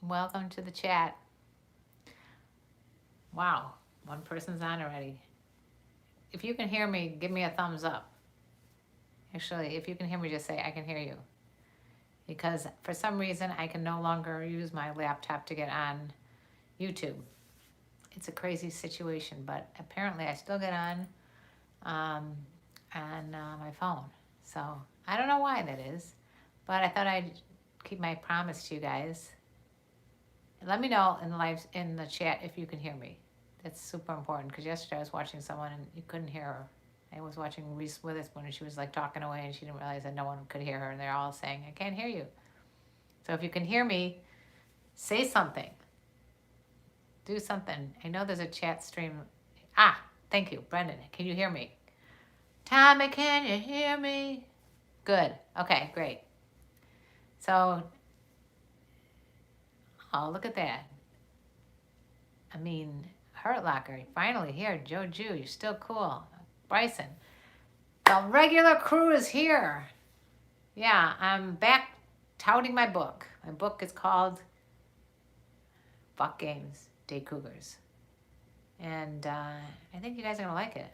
Welcome to the chat. Wow, one person's on already. If you can hear me, give me a thumbs up. Actually, if you can hear me, just say I can hear you. Because for some reason, I can no longer use my laptop to get on YouTube. It's a crazy situation, but apparently I still get um, on my phone. So I don't know why that is, but I thought I'd keep my promise to you guys. Let me know in the chat if you can hear me. That's super important because yesterday I was watching someone and you couldn't hear her. I was watching Reese Witherspoon and she was like talking away and she didn't realize that no one could hear her and they're all saying, I can't hear you. So if you can hear me, say something. Do something. I know there's a chat stream. Ah, thank you, Brendan. Can you hear me? Tommy, can you hear me? Good. Okay, great. So, oh, look at that. I mean, Hurt Locker, finally here. Joe Jew, you're still cool. Bryson, the regular crew is here. Yeah, I'm back touting my book. My book is called Fuck Games, Day Cougars. And I think you guys are going to like it.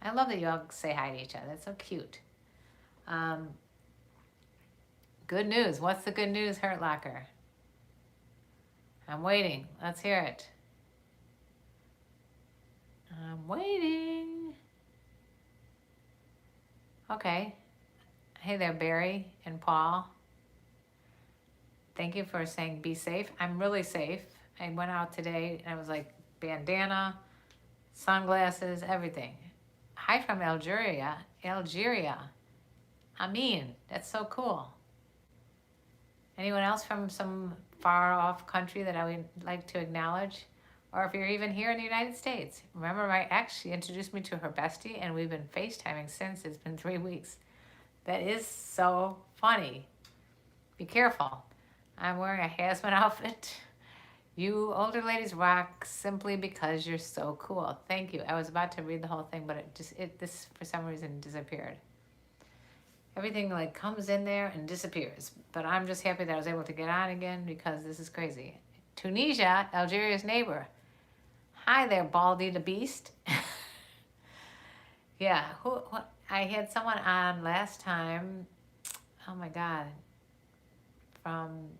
I love that you all say hi to each other. That's so cute. Good news. What's the good news, Hurt Locker? I'm waiting. Let's hear it. I'm waiting. Okay. Hey there, Barry and Paul. Thank you for saying be safe. I'm really safe. I went out today and I was like bandana, sunglasses, everything. Hi from Algeria. Algeria. I mean, that's so cool. Anyone else from some far off country that I would like to acknowledge? Or if you're even here in the United States. Remember my ex, she introduced me to her bestie and we've been FaceTiming since. It's been 3 weeks. That is so funny. Be careful. I'm wearing a hazmat outfit. You older ladies rock simply because you're so cool. Thank you. I was about to read the whole thing, but this for some reason disappeared. Everything like comes in there and disappears. But I'm just happy that I was able to get on again because this is crazy. Tunisia, Algeria's neighbor. Hi there, Baldy the Beast. Yeah, what? I had someone on last time. Oh my God. From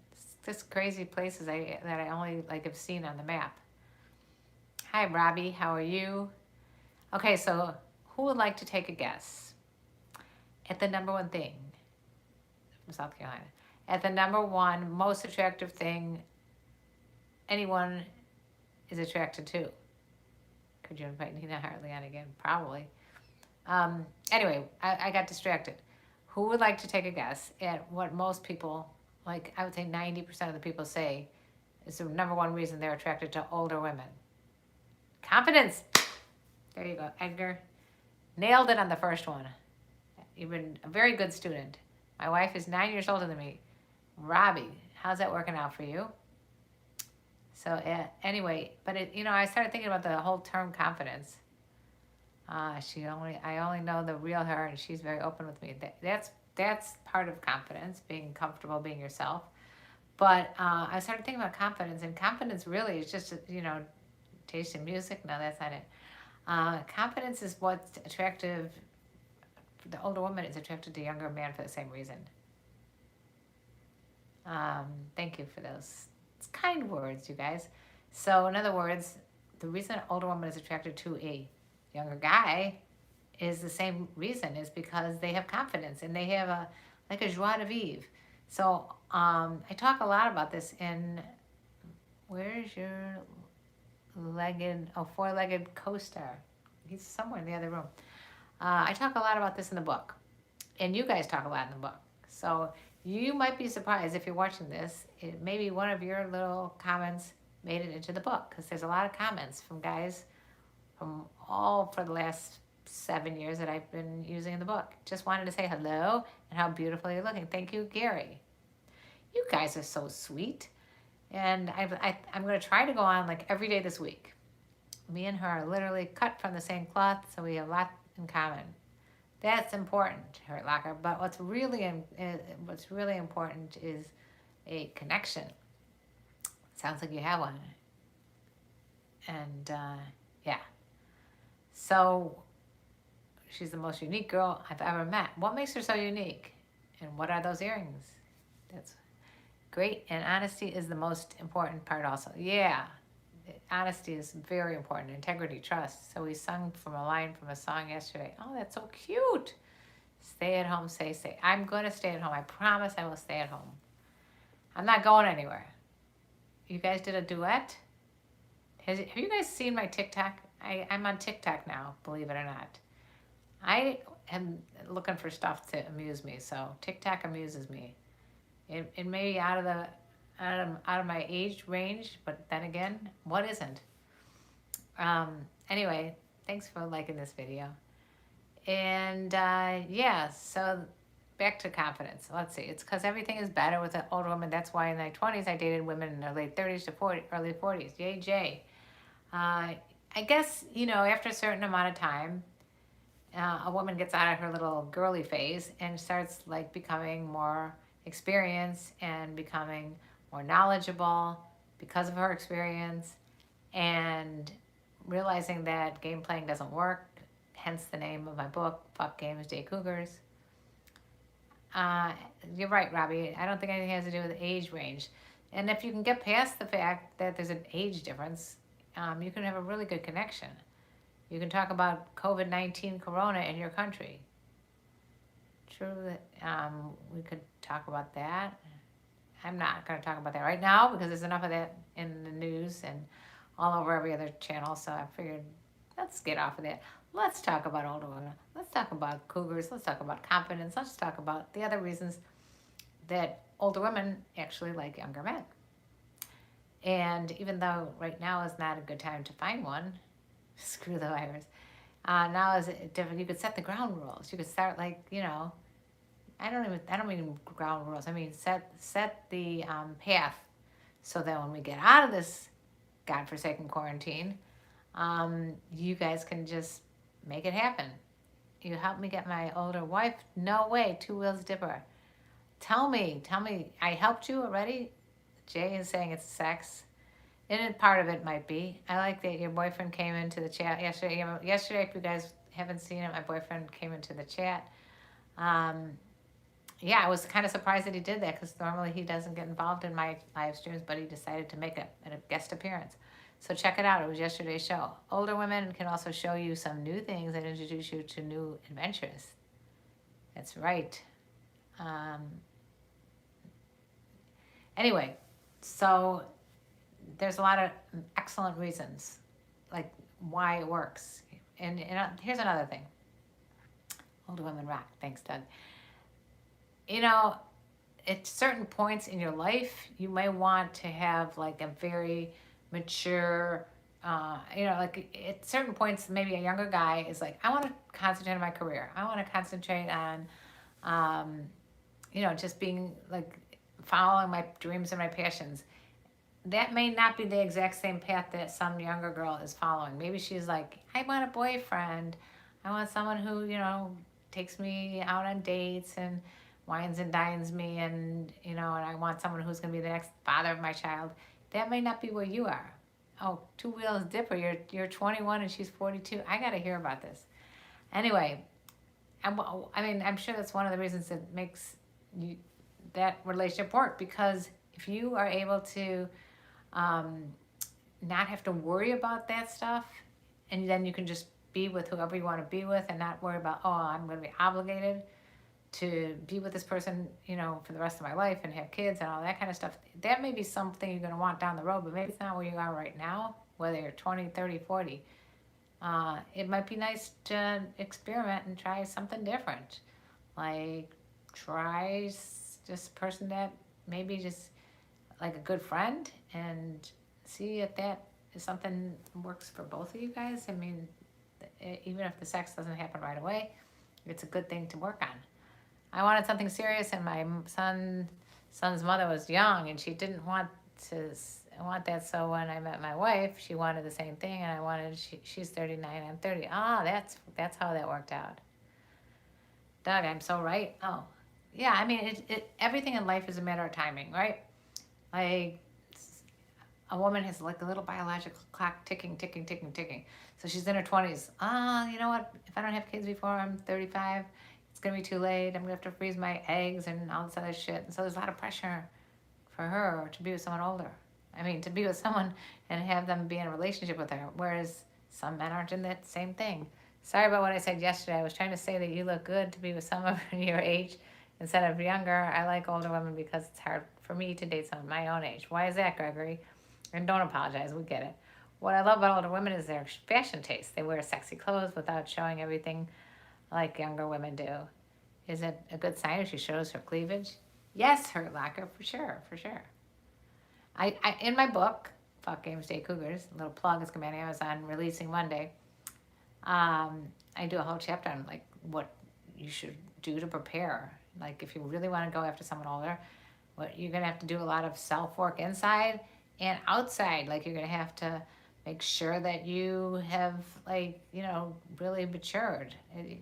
just crazy places that I only like have seen on the map. Hi, Robbie. How are you? Okay, so who would like to take a guess at the number one thing from South Carolina? At the number one most attractive thing anyone is attracted to? Could you invite Nina Hartley on again? Probably. Anyway, I got distracted. Who would like to take a guess at what most people, like I would say 90% of the people say, is the number one reason they're attracted to older women? Confidence. There you go, Edgar. Nailed it on the first one. You've been a very good student. My wife is 9 years older than me. Robbie, how's that working out for you? So anyway, but I started thinking about the whole term confidence. I only know the real her, and she's very open with me. That's part of confidence, being comfortable being yourself. But I started thinking about confidence, and confidence really is just taste in music. No, that's not it. Confidence is what's attractive. The older woman is attracted to younger man for the same reason. Thank you for those kind words, you guys. So in other words, the reason an older woman is attracted to a younger guy is the same reason, is because they have confidence and they have a joie de vivre. So I talk a lot about this in where's your four-legged co-star? He's somewhere in the other room. I talk a lot about this in the book, and you guys talk a lot in the book. So you might be surprised if you're watching this. Maybe one of your little comments made it into the book, because there's a lot of comments from guys from all for the last 7 years that I've been using in the book. Just wanted to say hello and how beautiful you're looking. Thank you, Gary. You guys are so sweet. And I'm going to try to go on like every day this week. Me and her are literally cut from the same cloth, so we have a lot in common. That's important, Hurt Locker. But what's really important is a connection. Sounds like you have one. And yeah. So she's the most unique girl I've ever met. What makes her so unique? And what are those earrings? That's great. And honesty is the most important part also. Yeah. Honesty is very important. Integrity, trust. So we sung from a line from a song yesterday. Oh, that's so cute. Stay at home, stay. I'm going to stay at home. I promise I will stay at home. I'm not going anywhere. You guys did a duet? Have you guys seen my TikTok? I'm on TikTok now, believe it or not. I am looking for stuff to amuse me, so TikTok amuses me. It may be out of my age range, but then again, what isn't? Anyway, thanks for liking this video. And yeah, so back to confidence. Let's see. It's because everything is better with an older woman. That's why in my 20s I dated women in their late 30s to early 40s. Yay, Jay. I guess, after a certain amount of time, a woman gets out of her little girly phase and starts like becoming more experienced and becoming more knowledgeable because of her experience and realizing that game playing doesn't work, hence the name of my book, Fuck Games, Date Cougars. You're right, Robbie. I don't think anything has to do with age range. And if you can get past the fact that there's an age difference, you can have a really good connection. You can talk about COVID-19 corona in your country. True that we could talk about that. I'm not going to talk about that right now because there's enough of that in the news and all over every other channel. So I figured, let's get off of that. Let's talk about older women. Let's talk about cougars. Let's talk about confidence. Let's talk about the other reasons that older women actually like younger men. And even though right now is not a good time to find one, screw the virus. Now is different. You could set the ground rules. You could start like, I don't mean ground rules. I mean set the path so that when we get out of this godforsaken quarantine, you guys can just make it happen. You helped me get my older wife. No way, two wheels dipper. Tell me, I helped you already? Jay is saying it's sex. And part of it might be. I like that your boyfriend came into the chat yesterday. Yesterday, if you guys haven't seen it, my boyfriend came into the chat. Yeah, I was kind of surprised that he did that because normally he doesn't get involved in my live streams, but he decided to make a guest appearance. So check it out. It was yesterday's show. Older women can also show you some new things and introduce you to new adventures. That's right. Anyway, so there's a lot of excellent reasons, like why it works. And here's another thing. Older women rock. Thanks, Doug. At certain points in your life, you may want to have like a very mature, like at certain points, maybe a younger guy is like, I want to concentrate on my career. I want to concentrate on, just being like following my dreams and my passions. That may not be the exact same path that some younger girl is following. Maybe she's like, I want a boyfriend. I want someone who, takes me out on dates and wines and dines me and I want someone who's going to be the next father of my child. That may not be where you are. Oh, two wheels dipper. You're 21 and she's 42. I got to hear about this. Anyway, I'm sure that's one of the reasons that makes that relationship work, because if you are able to not have to worry about that stuff, and then you can just be with whoever you want to be with and not worry about, I'm going to be obligated to be with this person, for the rest of my life and have kids and all that kind of stuff. That may be something you're going to want down the road, but maybe it's not where you are right now, whether you're 20, 30, 40. It might be nice to experiment and try something different. Like try just a person that maybe just like a good friend and see if that is something that works for both of you guys. I mean, even if the sex doesn't happen right away, it's a good thing to work on. I wanted something serious, and my son's mother was young, and she didn't want that. So when I met my wife, she wanted the same thing, and she's 39, I'm 30. That's how that worked out. Doug, I'm so right. Oh, yeah. I mean, everything in life is a matter of timing, right? Like, a woman has like a little biological clock ticking, ticking, ticking, ticking. So she's in her 20s. You know what? If I don't have kids before I'm 35, it's going to be too late. I'm going to have to freeze my eggs and all this other shit. And so there's a lot of pressure for her to be with someone older. I mean, to be with someone and have them be in a relationship with her. Whereas some men aren't in that same thing. Sorry about what I said yesterday. I was trying to say that you look good to be with someone your age instead of younger. I like older women because it's hard for me to date someone my own age. Why is that, Gregory? And don't apologize, we get it. What I love about older women is their fashion taste. They wear sexy clothes without showing everything like younger women do. Is it a good sign if she shows her cleavage? Yes, Hurt Locker, for sure, for sure. I in my book, Fuck Games, Date Cougars, a little plug, it's coming on Amazon, releasing Monday. I do a whole chapter on like what you should do to prepare. Like if you really want to go after someone older, what you're gonna have to do a lot of self work inside and outside. Like you're gonna have to make sure that you have like really matured.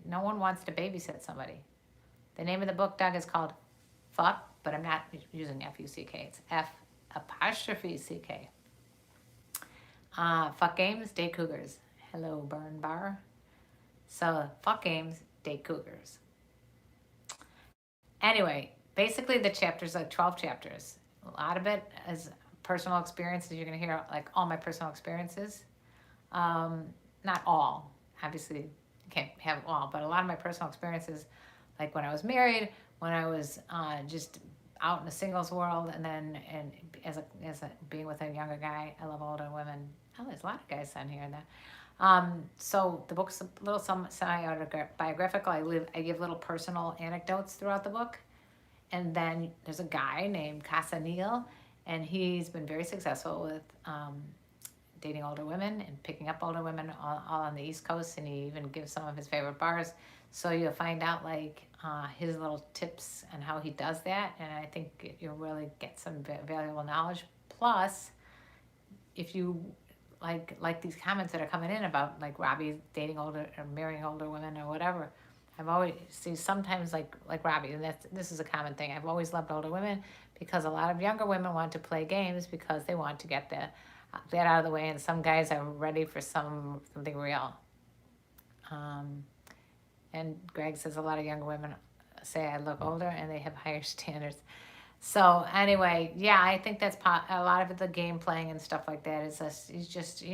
No one wants to babysit somebody. The name of the book, Doug, is called Fuck, but I'm not using F-U-C-K. It's F''CK. Fuck Games, Date Cougars. Hello, Burn Bar. So, Fuck Games, Date Cougars. Anyway, basically the chapters, like 12 chapters. A lot of it is personal experiences. You're going to hear like all my personal experiences. Not all, obviously you can't have all, but a lot of my personal experiences, like when I was married, when I was just out in the singles world, and then as a being with a younger guy. I love older women. Oh, there's a lot of guys on here now. So the book's a little semi-autobiographical. I give little personal anecdotes throughout the book. And then there's a guy named Casa Neal, and he's been very successful with dating older women and picking up older women all on the East Coast, and he even gives some of his favorite bars. So you'll find out like his little tips and how he does that, and I think you'll really get some valuable knowledge. Plus, if you like these comments that are coming in about like Robbie dating older or marrying older women or whatever, I've always see sometimes like Robbie, and this is a common thing. I've always loved older women because a lot of younger women want to play games because they want to get that out of the way, and some guys are ready for something real. And Greg says a lot of younger women say I look older and they have higher standards. So anyway, yeah, I think that's a lot of it, the game playing and stuff like that is just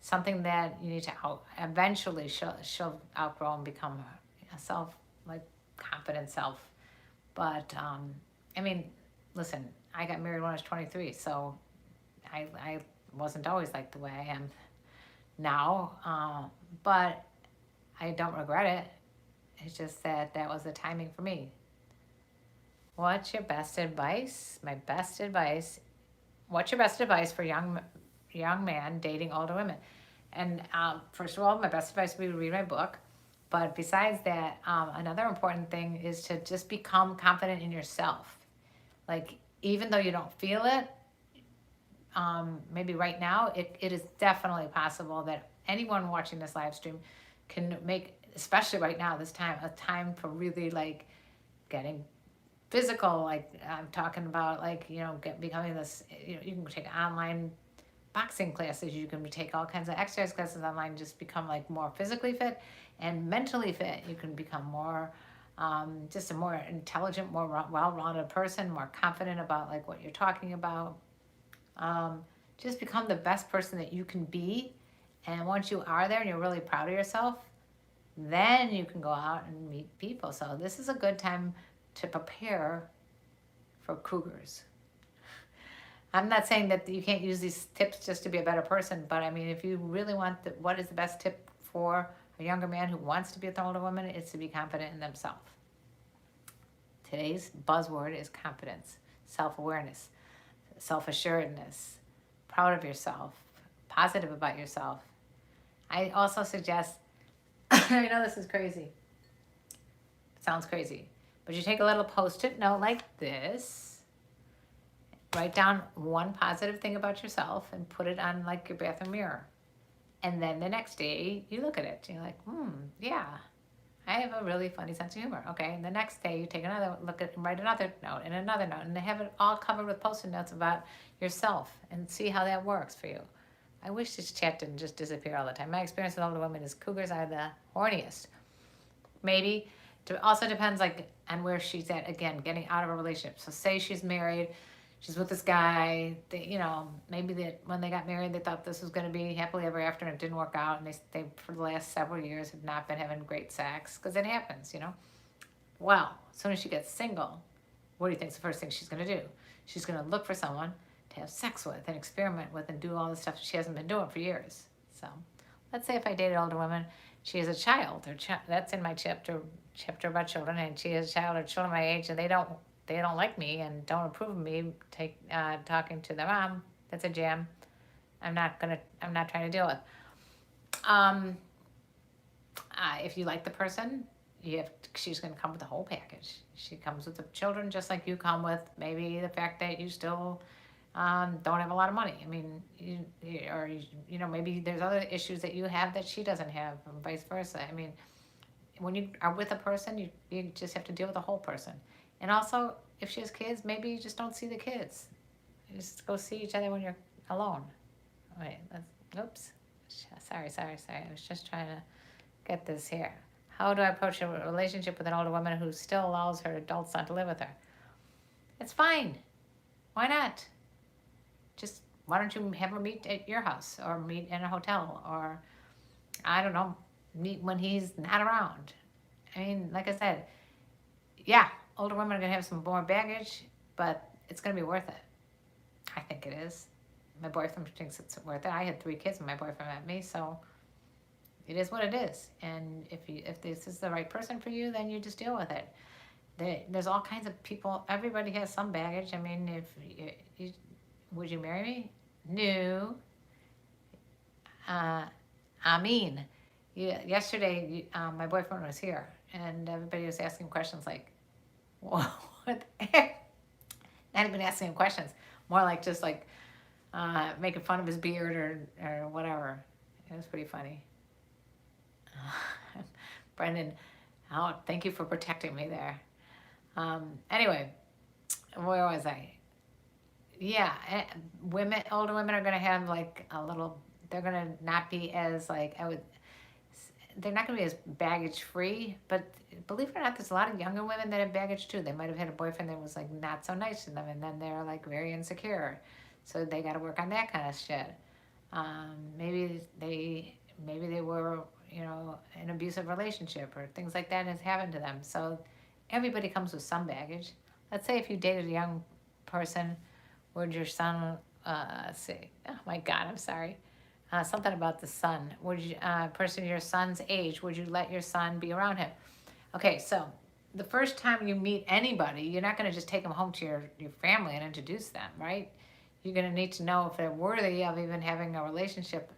something that you need to eventually she'll outgrow and become a self, like confident self. But I mean, listen, I got married when I was 23, so I wasn't always like the way I am now, but I don't regret it. It's just that was the timing for me. What's your best advice? My best advice. What's your best advice for young man dating older women? And first of all, my best advice would be to read my book. But besides that, another important thing is to just become confident in yourself. Like even though you don't feel it, maybe right now, it is definitely possible that anyone watching this live stream can make, especially right now, this time, a time for really like getting physical. Like I'm talking about like, becoming this, you can take online boxing classes, you can take all kinds of exercise classes online, just become like more physically fit and mentally fit. You can become more, just a more intelligent, more well-rounded person, more confident about like what you're talking about. Just become the best person that you can be. And once you are there and you're really proud of yourself, then you can go out and meet people. So this is a good time to prepare for cougars. I'm not saying that you can't use these tips just to be a better person, but I mean, if you really want what is the best tip for a younger man who wants to be with an older woman, it's to be confident in themselves. Today's buzzword is confidence, self-awareness, self-assuredness, proud of yourself, positive about yourself. I also suggest, I know this is crazy, it sounds crazy, but you take a little Post-it note like this, write down one positive thing about yourself and put it on like your bathroom mirror. And then the next day you look at it and you're like, yeah, I have a really funny sense of humor. Okay, and the next day you take another look at, write another note and another note, and have it all covered with post-it notes about yourself, and see how that works for you. I wish this chat didn't just disappear all the time. My experience with older women is cougars are the horniest. Maybe. Also depends like on where she's at. Again, getting out of a relationship. So say she's married, she's with this guy. Maybe that when they got married, they thought this was going to be happily ever after, and it didn't work out. And they for the last several years have not been having great sex because it happens. Well, as soon as she gets single, what do you think is the first thing she's going to do? She's going to look for someone to have sex with and experiment with and do all the stuff she hasn't been doing for years. So let's say if I dated older women, she has a child, that's in my chapter about children, and she has a child or children my age, and they don't like me and don't approve of me talking to their mom. That's a jam. I'm not trying to deal with. If you like the person, she's going to come with the whole package. She comes with the children just like you come with maybe the fact that you still don't have a lot of money. I mean, maybe there's other issues that you have that she doesn't have, and vice versa. I mean, when you are with a person, you just have to deal with the whole person. And also, if she has kids, maybe you just don't see the kids. You just go see each other when you're alone. Wait, oops. Sorry. I was just trying to get this here. How do I approach a relationship with an older woman who still allows her adult son to live with her? It's fine. Why not? Just, why don't you have her meet at your house or meet in a hotel or, I don't know, meet when he's not around. I mean, like I said, yeah, older women are going to have some more baggage, but it's going to be worth it. I think it is. My boyfriend thinks it's worth it. I had 3 kids when my boyfriend met me, so it is what it is. And if this is the right person for you, then you just deal with it. There's all kinds of people. Everybody has some baggage. I mean, would you marry me? No. I mean, yesterday my boyfriend was here, and everybody was asking questions like, "What the heck?" Not even asking him questions, more like just like making fun of his beard or whatever. It was pretty funny. Brendan, thank you for protecting me there. Anyway, where was I? Yeah, older women are going to have like they're going to not be as they're not going to be as baggage free, but believe it or not, there's a lot of younger women that have baggage too. They might have had a boyfriend that was like not so nice to them, and then they're like very insecure. So they got to work on that kind of shit. Maybe they were, an abusive relationship or things like that has happened to them. So everybody comes with some baggage. Let's say if you dated a young person, would your son, let's see, oh my God, I'm sorry. Something about the son. Would you, person your son's age, would you let your son be around him? Okay, so the first time you meet anybody, you're not going to just take them home to your family and introduce them, right? You're going to need to know if they're worthy of even having a relationship.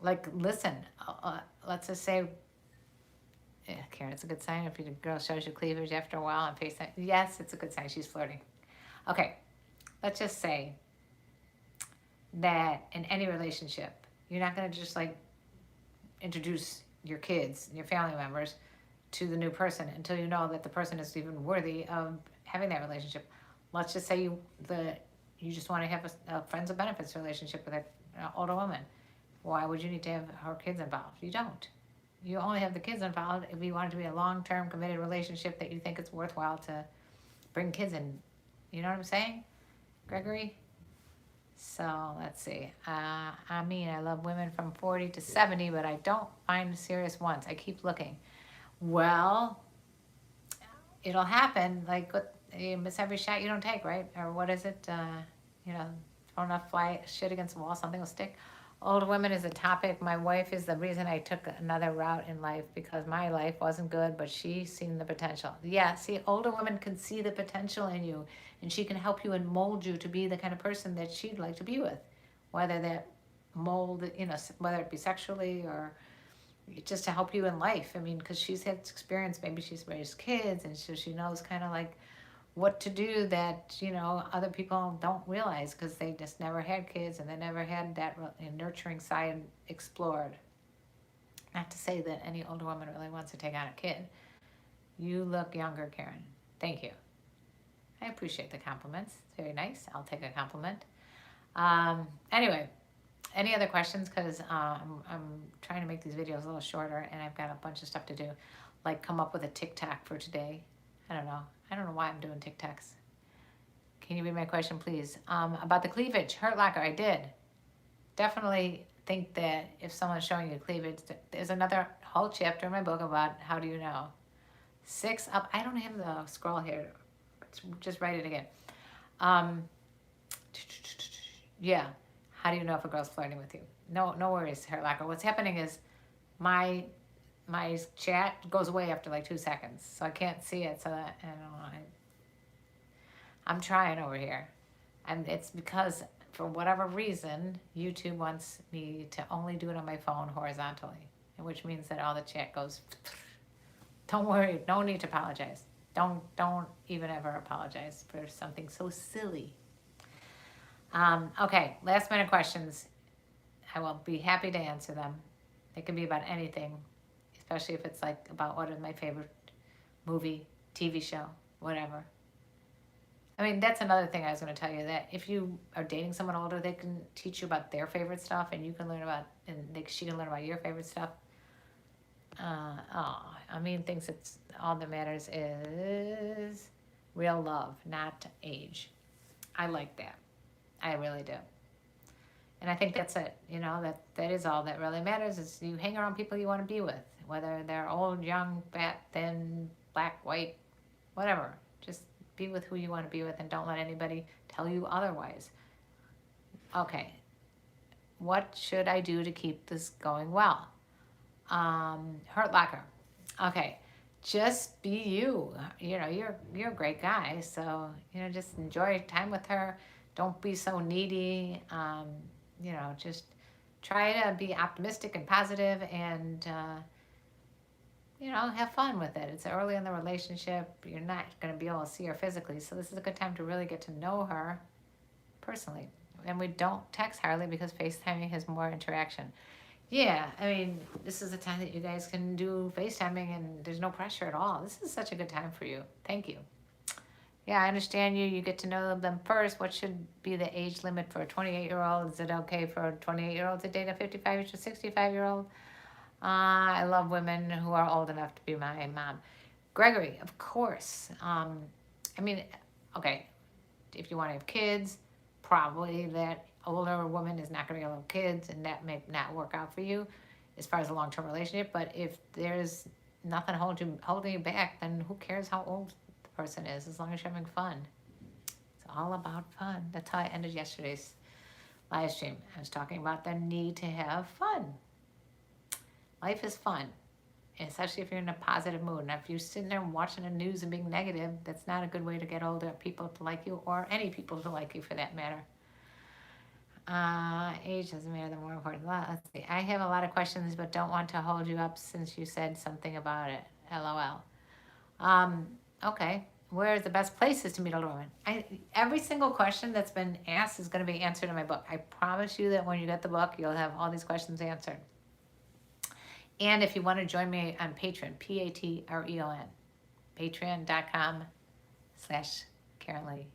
Like, listen, let's just say, yeah, Karen, it's a good sign if your girl shows you cleavage after a while and FaceTime. Yes, it's a good sign. She's flirting. Okay, let's just say that in any relationship, you're not going to just like introduce your kids, your family members to the new person until you know that the person is even worthy of having that relationship. Let's just say you just want to have a friends of benefits relationship with an older woman. Why would you need to have her kids involved? You don't. You only have the kids involved if you want it to be a long-term committed relationship that you think it's worthwhile to bring kids in. You know what I'm saying, Gregory? So let's see. I love women from 40 to 70, but I don't find serious ones. I keep looking. Well, it'll happen. Like, you miss every shot you don't take, right? Or what is it? Throw enough shit against the wall, something will stick. Older women is a topic. My wife is the reason I took another route in life because my life wasn't good, but she seen the potential. Yeah, see, older women can see the potential in you, and she can help you and mold you to be the kind of person that she'd like to be with. Whether that mold, whether it be sexually or just to help you in life. I mean, because she's had experience, maybe she's raised kids, and so she knows kind of like what to do that, other people don't realize because they just never had kids and they never had that nurturing side explored. Not to say that any older woman really wants to take on a kid. You look younger, Karen. Thank you. I appreciate the compliments. It's very nice. I'll take a compliment. Anyway, any other questions? Because I'm trying to make these videos a little shorter, and I've got a bunch of stuff to do, like come up with a TikTok for today. I don't know. I don't know why I'm doing TikToks. Can you read my question, please? About the cleavage, Hurt Locker. I did. Definitely think that if someone's showing you cleavage, there's another whole chapter in my book about how do you know. 6 up. I don't have the scroll here. Just write it again. Yeah. How do you know if a girl's flirting with you? No worries, Hurt Locker. What's happening is my chat goes away after like 2 seconds, so I can't see it. So that, I don't know. I'm trying over here, and it's because for whatever reason YouTube wants me to only do it on my phone horizontally, which means that all the chat goes. Don't worry. No need to apologize. Don't even ever apologize for something so silly. Okay, last minute questions. I will be happy to answer them. They can be about anything, especially if it's like about what is my favorite movie, TV show, whatever. I mean, that's another thing I was going to tell you, that if you are dating someone older, they can teach you about their favorite stuff, and you can learn about, and she can learn about your favorite stuff. I mean, thinks it's all that matters is real love, not age. I like that. I really do. And I think that's it. You know, that is all that really matters, is you hang around people you want to be with, whether they're old, young, fat, thin, black, white, whatever. Just be with who you want to be with, and don't let anybody tell you otherwise. Okay. What should I do to keep this going well? Hurt Locker. Okay. Just be you. You know, you're a great guy, so, you know, just enjoy time with her. Don't be so needy. You know, just try to be optimistic and positive, and you know, have fun with it. It's early in the relationship. You're not going to be able to see her physically, so this is a good time to really get to know her personally. And we don't text hardly because FaceTiming has more interaction. Yeah, I mean, this is a time that you guys can do FaceTiming, and there's no pressure at all. This is such a good time for you. Thank you. Yeah, I understand you. You get to know them first. What should be the age limit for a 28-year-old? Is it okay for a 28-year-old to date a 55 to 65-year-old? I love women who are old enough to be my mom. Gregory, of course. I mean, okay, if you want to have kids, probably that older woman is not going to be able to have kids, and that may not work out for you as far as a long-term relationship. But if there's nothing holding you back, then who cares how old the person is, as long as you're having fun. It's all about fun. That's how I ended yesterday's live stream. I was talking about the need to have fun. Life is fun, especially if you're in a positive mood. Now, if you're sitting there watching the news and being negative, that's not a good way to get older people to like you, or any people to like you for that matter. Age doesn't matter, the more important. Let's see. I have a lot of questions, but don't want to hold you up since you said something about it. LOL. Okay. Where is the best places to meet older women? Every single question that's been asked is going to be answered in my book. I promise you that when you get the book, you'll have all these questions answered. And if you want to join me on Patreon, Patreon, patreon.com/KarenLee.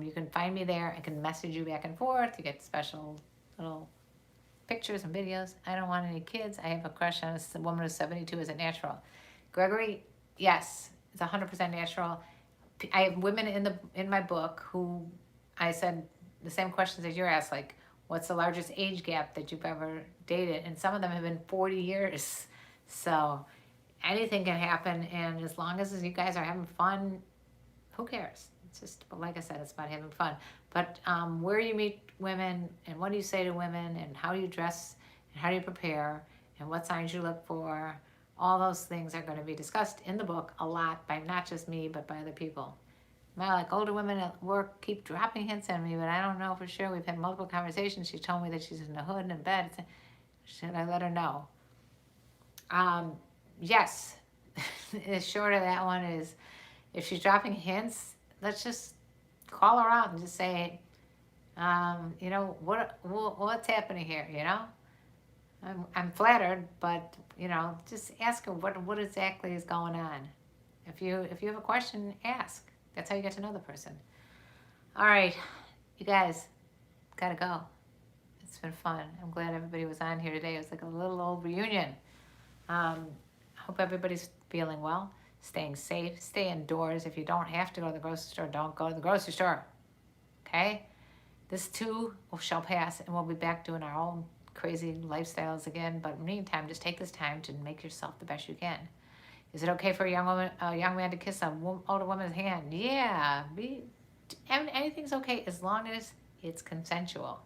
You can find me there. I can message you back and forth. You get special little pictures and videos. I don't want any kids. I have a crush on a woman who's 72. Is it natural? Gregory, yes, it's 100% natural. I have women in my book who I said the same questions as you're asked, like, what's the largest age gap that you've ever dated? And some of them have been 40 years. So anything can happen. And as long as you guys are having fun, who cares? It's just, but like I said, it's about having fun. But where you meet women, and what do you say to women, and how do you dress, and how do you prepare, and what signs you look for, all those things are going to be discussed in the book a lot by not just me, but by other people. Like older women at work keep dropping hints on me, but I don't know for sure. We've had multiple conversations. She told me that she's in the hood and in bed. Should I let her know? Yes. The short of that one is, if she's dropping hints, let's just call her out and just say, you know, what's happening here, you know? I'm flattered, but you know, just ask her what exactly is going on. If you have a question, ask. That's how you get to know the person. All right, you guys, gotta go. It's been fun. I'm glad everybody was on here today. It was like a little old reunion. I hope everybody's feeling well, staying safe, stay indoors. If you don't have to go to the grocery store, don't go to the grocery store. Okay? This too shall pass, and we'll be back doing our own crazy lifestyles again. But in the meantime, just take this time to make yourself the best you can. Is it okay for a young man to kiss a older woman's hand? Yeah, anything's okay as long as it's consensual.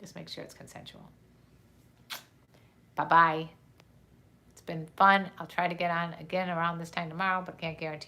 Just make sure it's consensual. Bye bye. It's been fun. I'll try to get on again around this time tomorrow, but can't guarantee.